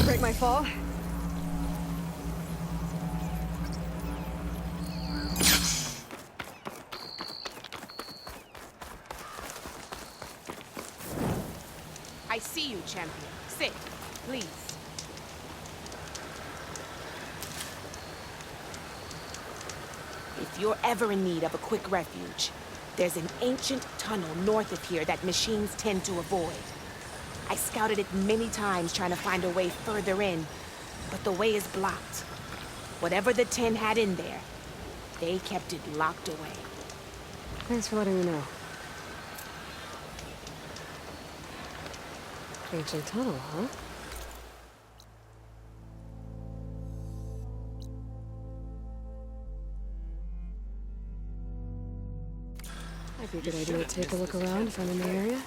break my fall. I see you, champion. Sit, please. If you're ever in need of a quick refuge, there's an ancient tunnel north of here that machines tend to avoid. I scouted it many times trying to find a way further in, but the way is blocked. Whatever the 10 had in there, they kept it locked away. Thanks for letting me know. Ancient tunnel, huh? Might be a good idea to take a look around if I'm in the area.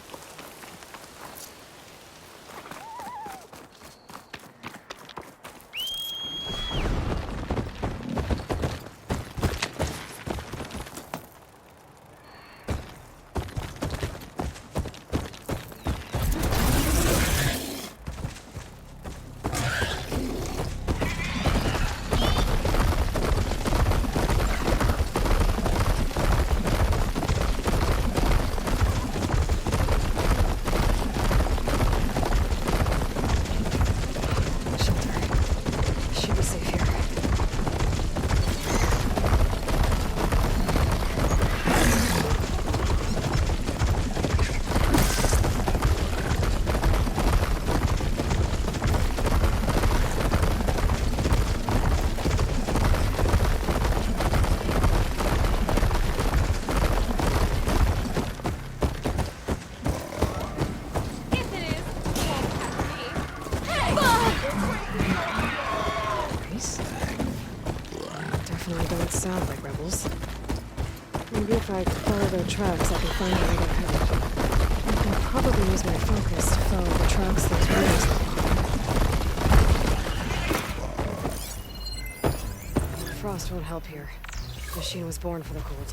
Sound like rebels. Maybe if I follow their tracks, I can find where they're headed. I can probably use my focus to follow the tracks those raiders left. Frost won't help here. The machine was born for the cold.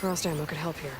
frost ammo could help here.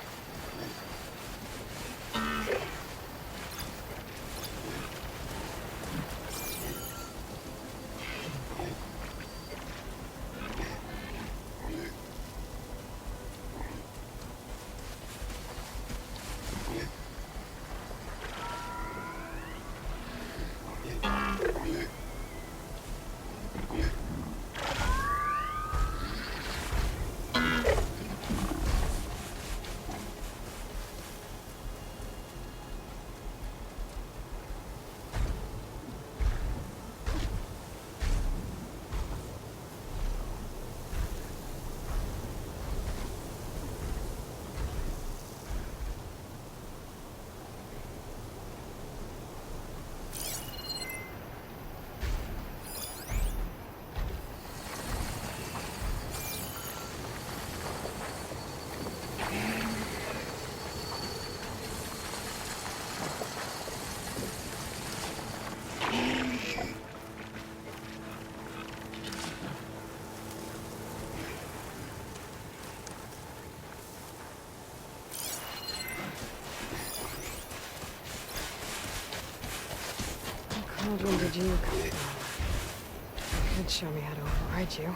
When did you come from? You could show me how to override you.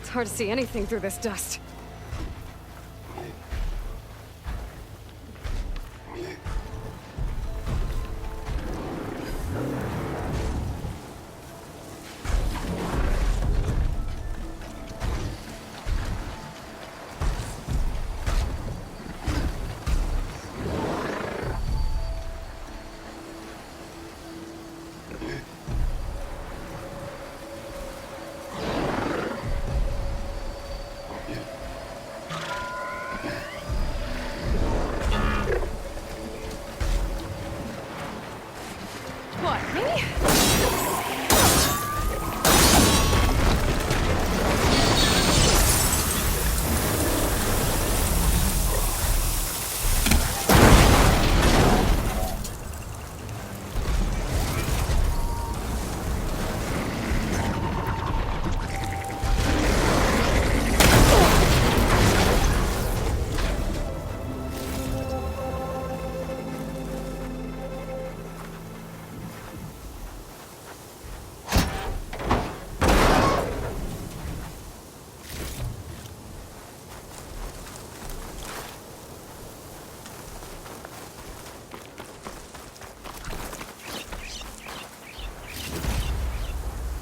It's hard to see anything through this dust. What, me?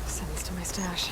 Sends to my stash.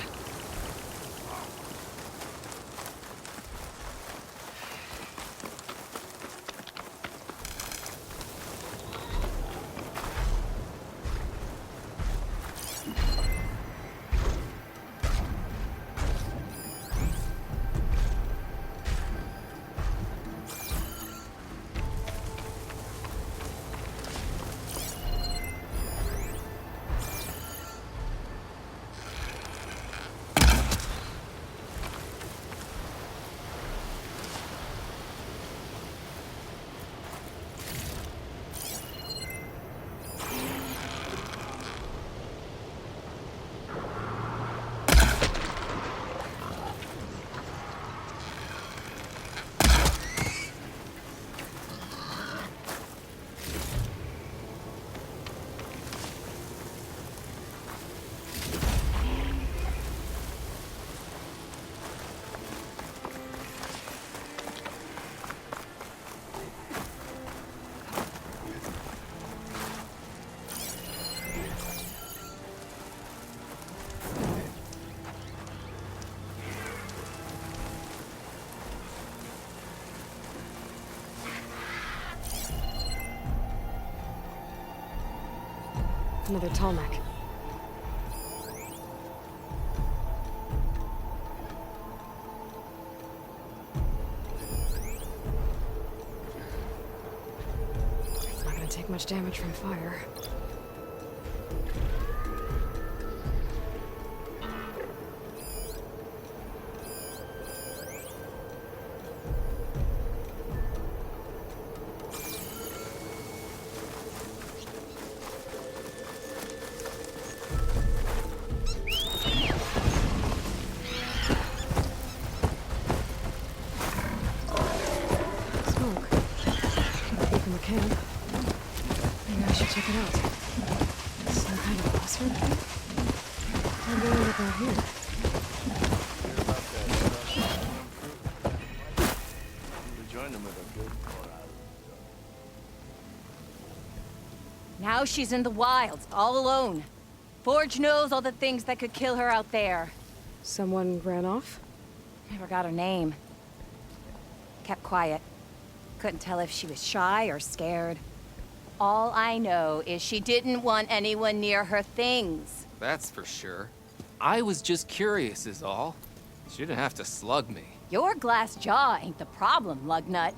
Another tall neck. much damage from fire. Camp. Maybe I should check it out. Some kind of boss room thing? I'm going to look out here. Now she's in the wilds, all alone. Forge knows all the things that could kill her out there. Someone ran off? Never got her name. Kept quiet. Couldn't tell if she was shy or scared. All I know is she didn't want anyone near her things. That's for sure. I was just curious is all. She didn't have to slug me. Your glass jaw ain't the problem, lugnut.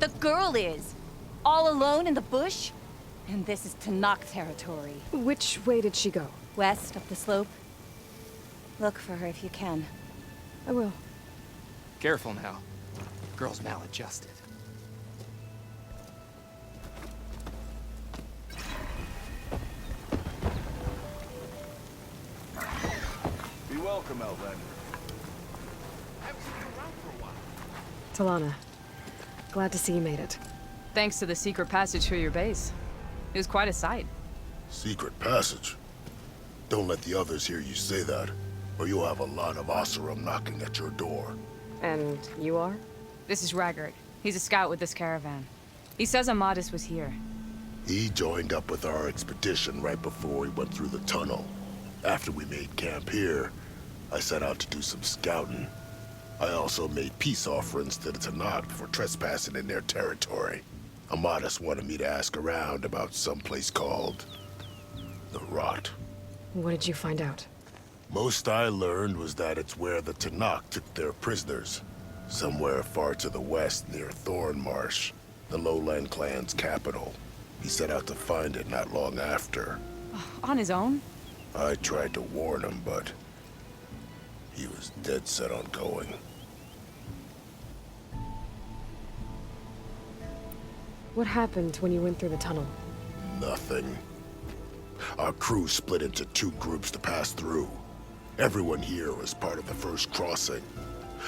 The girl is. All alone in the bush. And this is Tanakh territory. Which way did she go? West up the slope. Look for her if you can. I will. Careful now. Girl's maladjusted. Be welcome, Outlander. Talana, glad to see you made it. Thanks to the secret passage to your base. It was quite a sight. Secret passage? Don't let the others hear you say that, or you'll have a lot of Oseram knocking at your door. And you are? This is Raggart. He's a scout with this caravan. He says Amadis was here. He joined up with our expedition right before we went through the tunnel. After we made camp here, I set out to do some scouting. I also made peace offerings to the Tanakh for trespassing in their territory. Amadis wanted me to ask around about some place called the Rot. What did you find out? Most I learned was that it's where the Tanakh took their prisoners. Somewhere far to the west near Thornmarsh, the Lowland clan's capital. He set out to find it not long after. On his own? I tried to warn him, but he was dead set on going. What happened when you went through the tunnel? Nothing. Our crew split into two groups to pass through. Everyone here was part of the first crossing.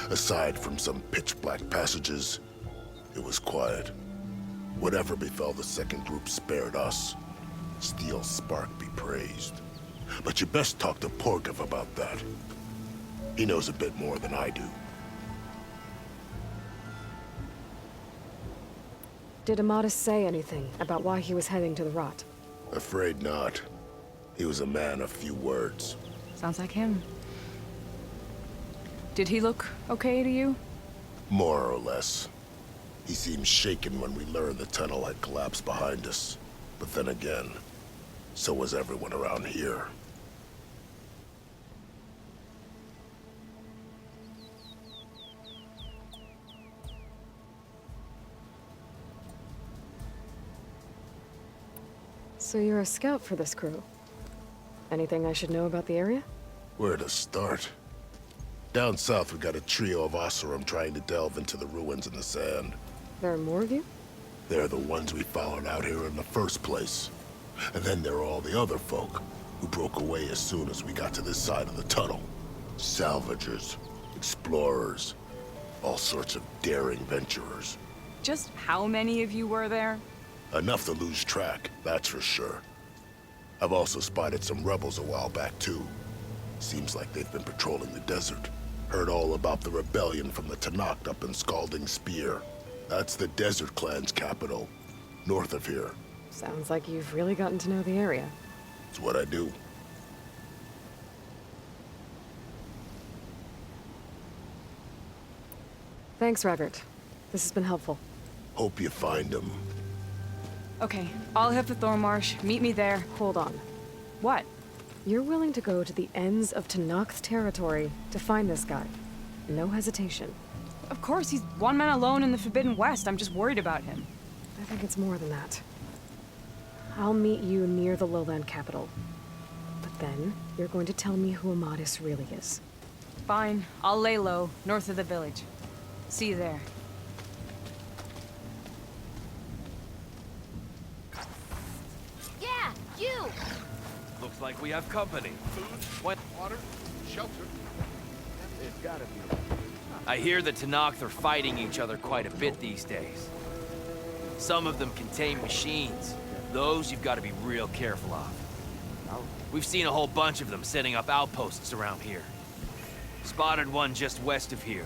Aside from some pitch-black passages, it was quiet. Whatever befell the second group spared us. Steel Spark be praised. But you best talk to Porgov about that. He knows a bit more than I do. Did Amadis say anything about why he was heading to the Rot? Afraid not. He was a man of few words. Sounds like him. Did he look okay to you? More or less. He seemed shaken when we learned the tunnel had collapsed behind us. But then again, so was everyone around here. So you're a scout for this crew. Anything I should know about the area? Where to start? Down south, we got a trio of Oseram trying to delve into the ruins in the sand. There are more of you? They're the ones we followed out here in the first place. And then there are all the other folk, who broke away as soon as we got to this side of the tunnel. Salvagers, explorers, all sorts of daring venturers. Just how many of you were there? Enough to lose track, that's for sure. I've also spotted some rebels a while back, too. Seems like they've been patrolling the desert. Heard all about the rebellion from the Tanakh up in Scalding Spear. That's the Desert Clan's capital, north of here. Sounds like you've really gotten to know the area. It's what I do. Thanks, Raggart. This has been helpful. Hope you find them. Okay, I'll head for Thornmarsh. Meet me there. Hold on. What? You're willing to go to the ends of Tanakh's territory to find this guy. No hesitation. Of course, he's one man alone in the Forbidden West. I'm just worried about him. I think it's more than that. I'll meet you near the lowland capital. But then, you're going to tell me who Amadis really is. Fine, I'll lay low, north of the village. See you there. Yeah, you! Looks like we have company. Food, What? water, shelter. There's gotta be. I hear the Tenakth are fighting each other quite a bit these days. Some of them contain machines. Those you've got to be real careful of. We've seen a whole bunch of them setting up outposts around here. Spotted one just west of here.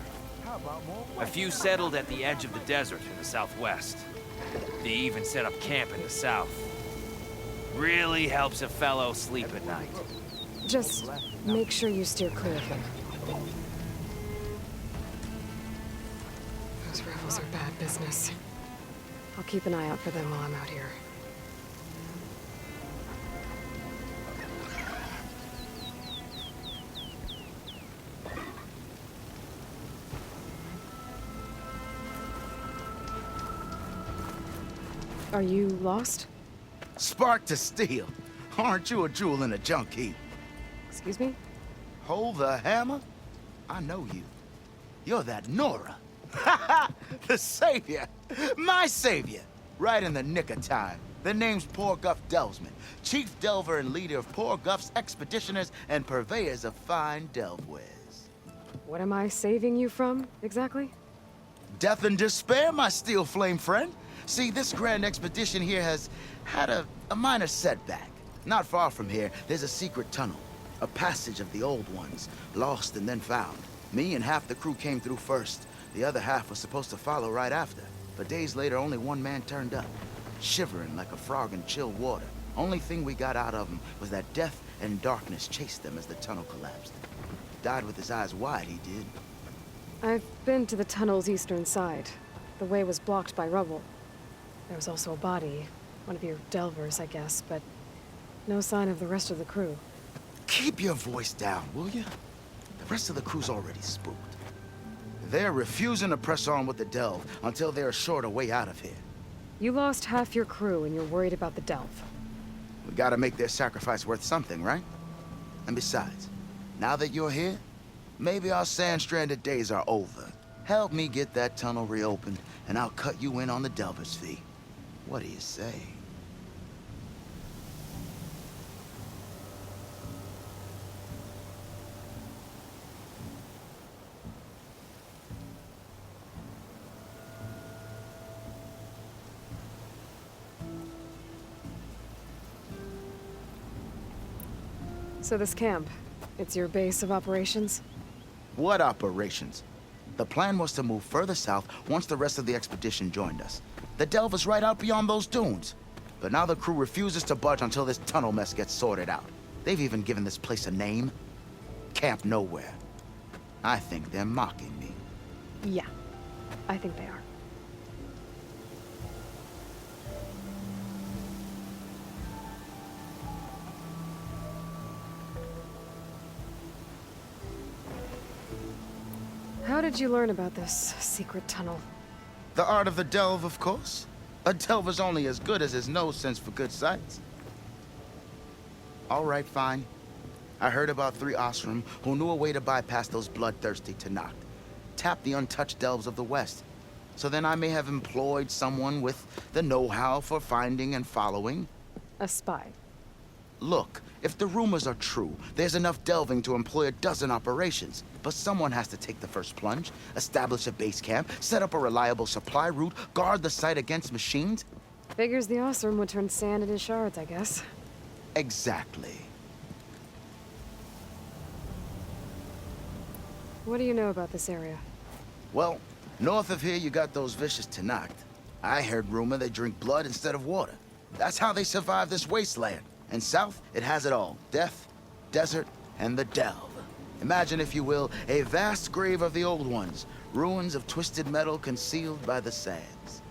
A few settled at the edge of the desert in the southwest. They even set up camp in the south. Really helps a fellow sleep at night. Just make sure you steer clear of them. Those rebels are bad business. I'll keep an eye out for them while I'm out here. Are you lost? Spark to steel. Aren't you a jewel in a junk heap? Excuse me? Hold the hammer? I know you. You're that Nora. The savior. My savior. Right in the nick of time. The name's Poor Guff Delvesman, chief delver and leader of Poor Guff's expeditioners and purveyors of fine delve wares. What am I saving you from, exactly? Death and despair, my steel flame friend. See, this grand expedition here has had a minor setback. Not far from here, there's a secret tunnel. A passage of the old ones, lost and then found. Me and half the crew came through first. The other half was supposed to follow right after. But days later, only one man turned up, shivering like a frog in chilled water. Only thing we got out of him was that death and darkness chased them as the tunnel collapsed. Died with his eyes wide, he did. I've been to the tunnel's eastern side. The way was blocked by rubble. There was also a body. One of your delvers, I guess, but no sign of the rest of the crew. Keep your voice down, will you? The rest of the crew's already spooked. They're refusing to press on with the delve until they're assured a way out of here. You lost half your crew and you're worried about the delve. We gotta make their sacrifice worth something, right? And besides, now that you're here, maybe our sand-stranded days are over. Help me get that tunnel reopened, and I'll cut you in on the delver's fee. What do you say? So this camp, it's your base of operations? What operations? The plan was to move further south once the rest of the expedition joined us. The delve is right out beyond those dunes. But now the crew refuses to budge until this tunnel mess gets sorted out. They've even given this place a name. Camp Nowhere. I think they're mocking me. Yeah, I think they are. How did you learn about this secret tunnel? The art of the delve, of course. A delver's only as good as his nose sense for good sights. All right, fine. I heard about 3 Osram who knew a way to bypass those bloodthirsty Tenakth. Tap the untouched delves of the West. So then I may have employed someone with the know-how for finding and following. A spy. Look, if the rumors are true, there's enough delving to employ a dozen operations. But someone has to take the first plunge, establish a base camp, set up a reliable supply route, guard the site against machines. Figures the Osram would turn sand into shards, I guess. Exactly. What do you know about this area? Well, north of here you got those vicious Tenakth. I heard rumor they drink blood instead of water. That's how they survive this wasteland. And south, it has it all. Death, desert, and the delve. Imagine, if you will, a vast grave of the old ones. Ruins of twisted metal concealed by the sands.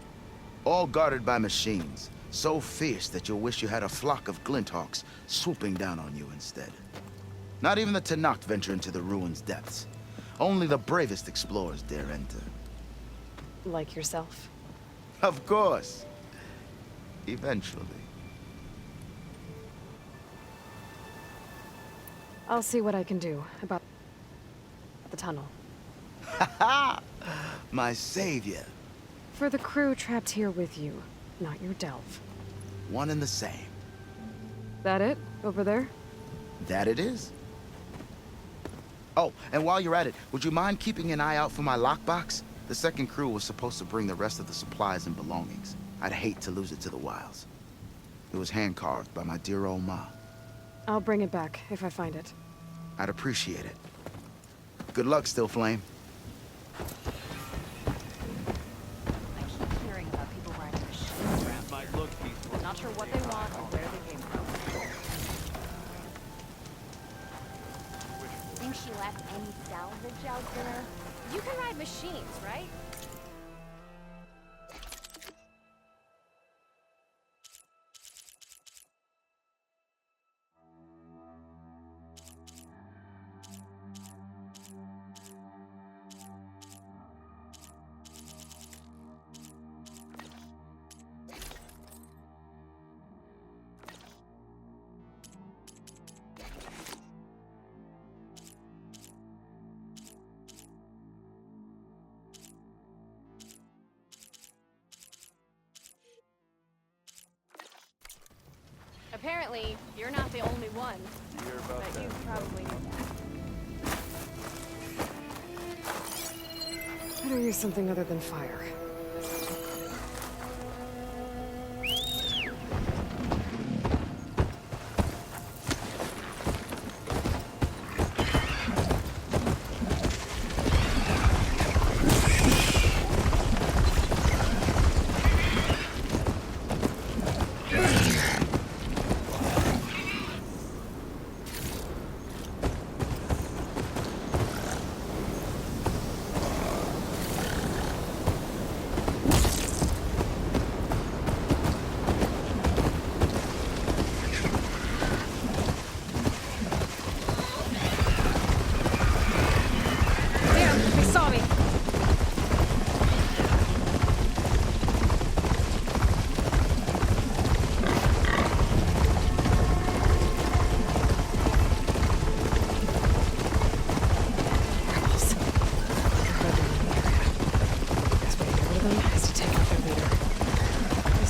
All guarded by machines. So fierce that you'll wish you had a flock of glinthawks swooping down on you instead. Not even the Tenakth venture into the ruins' depths. Only the bravest explorers dare enter. Like yourself? Of course. Eventually. I'll see what I can do about the tunnel. Ha! My savior. For the crew trapped here with you, not your delve. One and the same. That it? Over there? That it is. Oh, and while you're at it, would you mind keeping an eye out for my lockbox? The second crew was supposed to bring the rest of the supplies and belongings. I'd hate to lose it to the wilds. It was hand-carved by my dear old ma. I'll bring it back if I find it. I'd appreciate it. Good luck, Still Flame. I keep hearing about people wearing machines around Might here. look peaceful. Not sure what they want or where they came from. Think she left any salvage out there? You can ride machines, right? Apparently, you're not the only one. You hear about But that? you probably knew that. Better use something other than fire.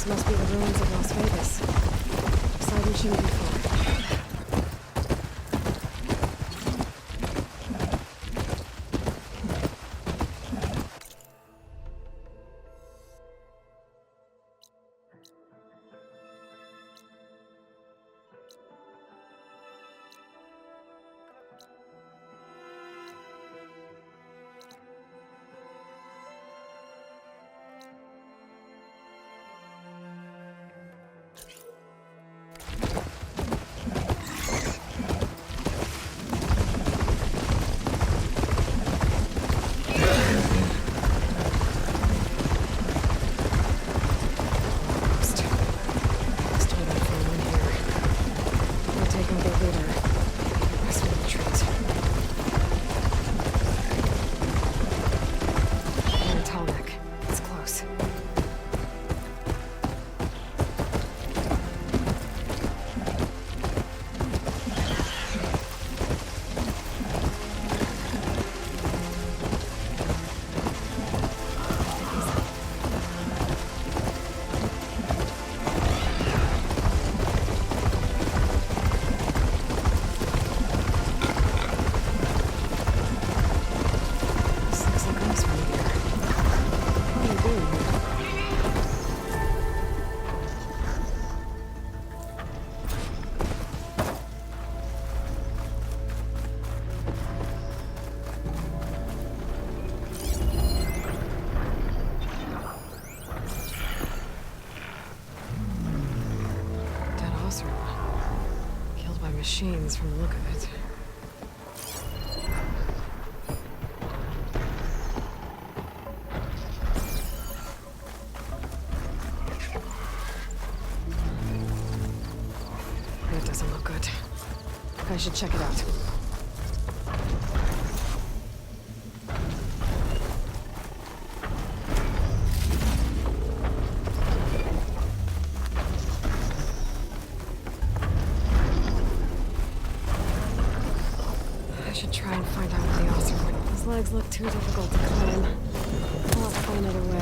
Must be the ruins of Las Vegas. Exciting shouldn't be far. Machines from the look of it. That doesn't look good. I should check it out. legs look too difficult to climb. I'll find another way.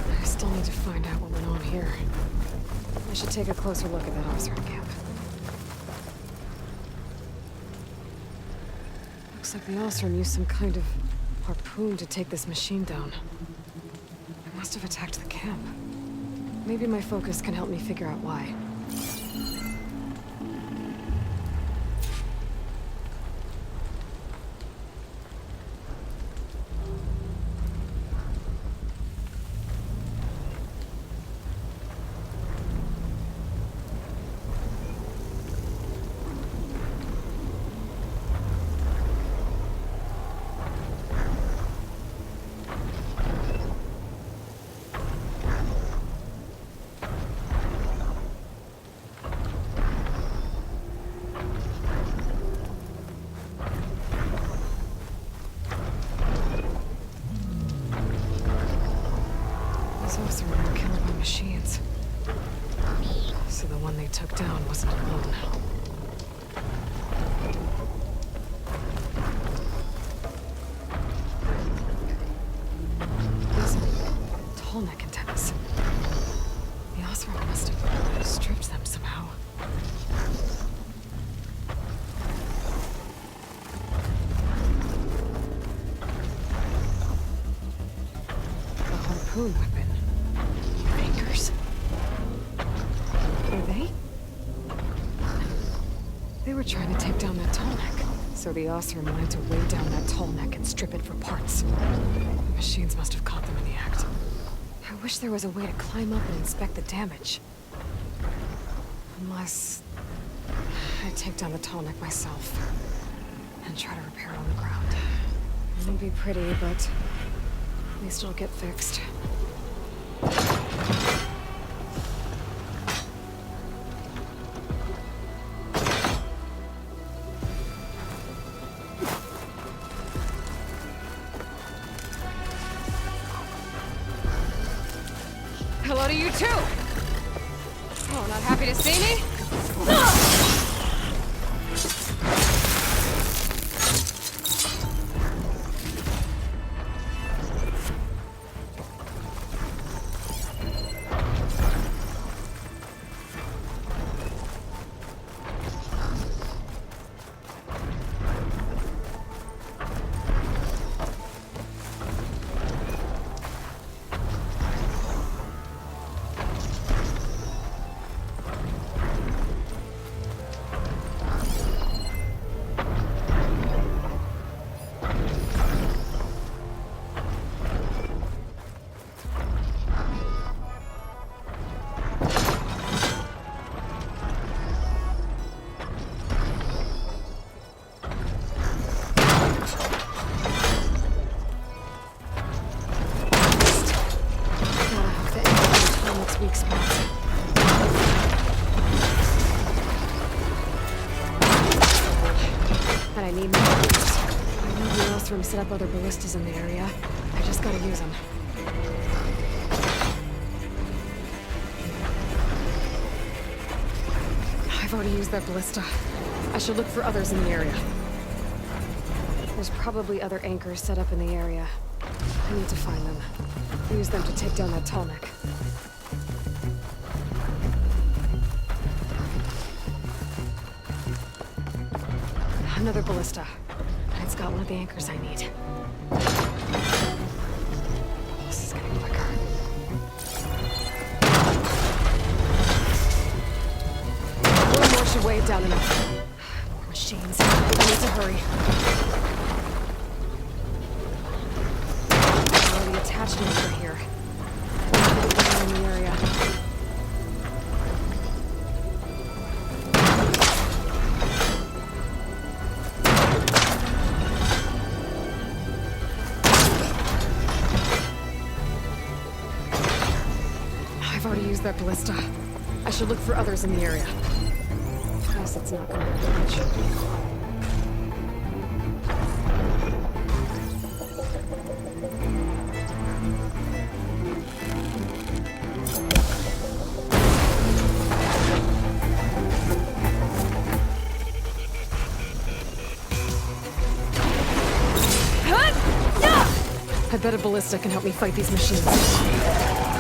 I still need to find out what went on here. I should take a closer look at that officer camp. Looks like the officer used some kind of harpoon to take this machine down. It must have attacked the camp. Maybe my focus can help me figure out why. These officers were killed by machines. So the one they took down wasn't alone. These are tall neck antennas. The officer must have stripped them somehow. The harpoon weapon. Fingers. Were they? They were trying to take down that tall neck. So the officer wanted to weigh down that tall neck and strip it for parts. The machines must have caught them in the act. I wish there was a way to climb up and inspect the damage. Unless I take down the tall neck myself and try to repair it on the ground. It won't be pretty, but at least it'll get fixed. Hello to you too! Oh, not happy to see me? Weak spots. And I need more ballistas. I know the Ostrom set up other ballistas in the area. I just gotta use them. I've already used that ballista. I should look for others in the area. There's probably other anchors set up in the area. I need to find them. Use them to take down that tall neck. Another ballista. It's got one of the anchors I need. This is getting quicker. One more should weigh it down enough. More machines. I need to hurry. I already attached an anchor here. In the area. that ballista. I should look for others in the area. Guess it's not gonna be much. I bet a ballista can help me fight these machines.